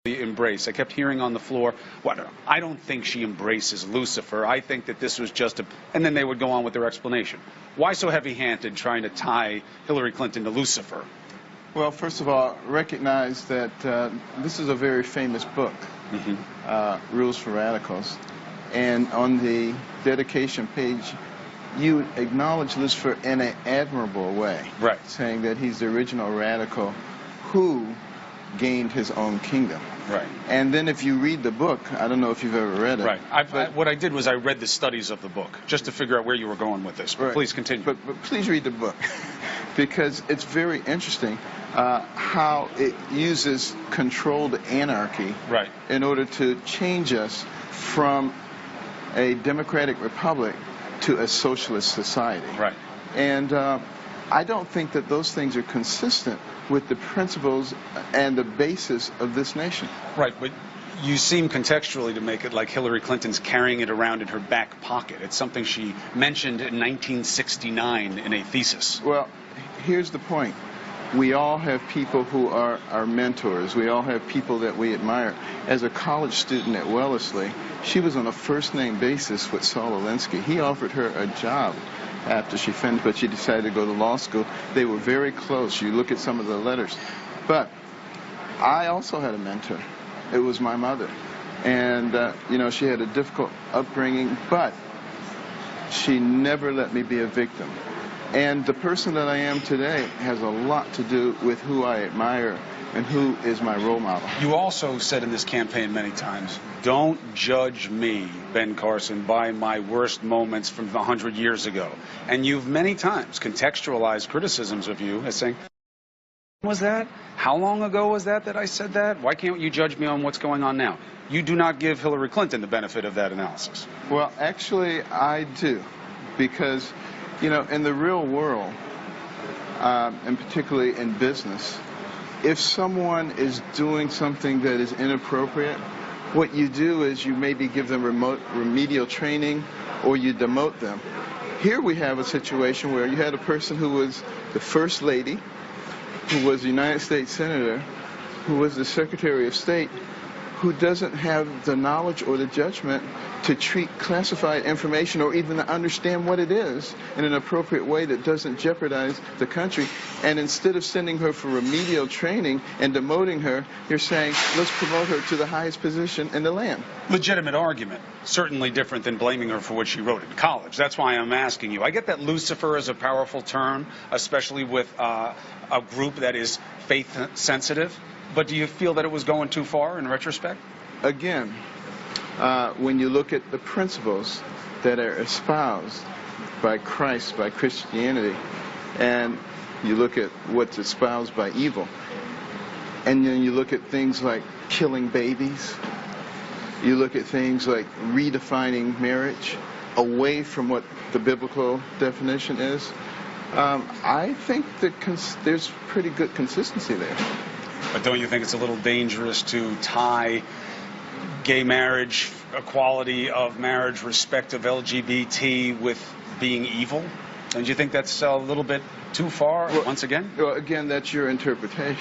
embrace. I kept hearing on the floor, I don't think she embraces Lucifer. I think that this was just a... And then they would go on with their explanation. Why so heavy-handed trying to tie Hillary Clinton to Lucifer? Well, first of all, recognize that this is a very famous book, Rules for Radicals. And on the dedication page, you acknowledge Lucifer in an admirable way. Right. Saying that he's the original radical who gained his own kingdom. Right. And then if you read the book, I don't know if you've ever read it. Right. What I did was I read the studies of the book, just to figure out where you were going with this. But right. Please continue. But please read the book, because it's very interesting how it uses controlled anarchy in order to change us from a democratic republic to a socialist society. Right. And I don't think that those things are consistent with the principles and the basis of this nation. Right, but you seem contextually to make it like Hillary Clinton's carrying it around in her back pocket. It's something she mentioned in 1969 in a thesis. Well, here's the point. We all have people who are our mentors. We all have people that we admire. As a college student at Wellesley, she was on a first-name basis with Saul Alinsky. He offered her a job after she finished, but she decided to go to law school. They were very close. You look at some of the letters. But I also had a mentor. It was my mother. And, you know, she had a difficult upbringing, but she never let me be a victim. And the person that I am today has a lot to do with who I admire and who is my role model. You also said in this campaign many times, don't judge me, Ben Carson, by my worst moments from 100 years ago. And you've many times contextualized criticisms of you as saying, was that? How long ago was that I said that? Why can't you judge me on what's going on now? You do not give Hillary Clinton the benefit of that analysis. Well, actually, I do. Because, you know, in the real world, and particularly in business, if someone is doing something that is inappropriate, what you do is you maybe give them remedial training or you demote them. Here we have a situation where you had a person who was the First Lady, who was the United States Senator, who was the Secretary of State, who doesn't have the knowledge or the judgment to treat classified information or even to understand what it is in an appropriate way that doesn't jeopardize the country. And instead of sending her for remedial training and demoting her, you're saying, let's promote her to the highest position in the land. Legitimate argument. Certainly different than blaming her for what she wrote in college. That's why I'm asking you. I get that Lucifer is a powerful term, especially with a group that is faith-sensitive. But do you feel that it was going too far in retrospect? Again, when you look at the principles that are espoused by Christ, by Christianity, and you look at what's espoused by evil, and then you look at things like killing babies, you look at things like redefining marriage away from what the biblical definition is, I think that there's pretty good consistency there. But don't you think it's a little dangerous to tie gay marriage, equality of marriage, respect of LGBT with being evil? Don't you think that's a little bit too far, once again? Well, again, that's your interpretation.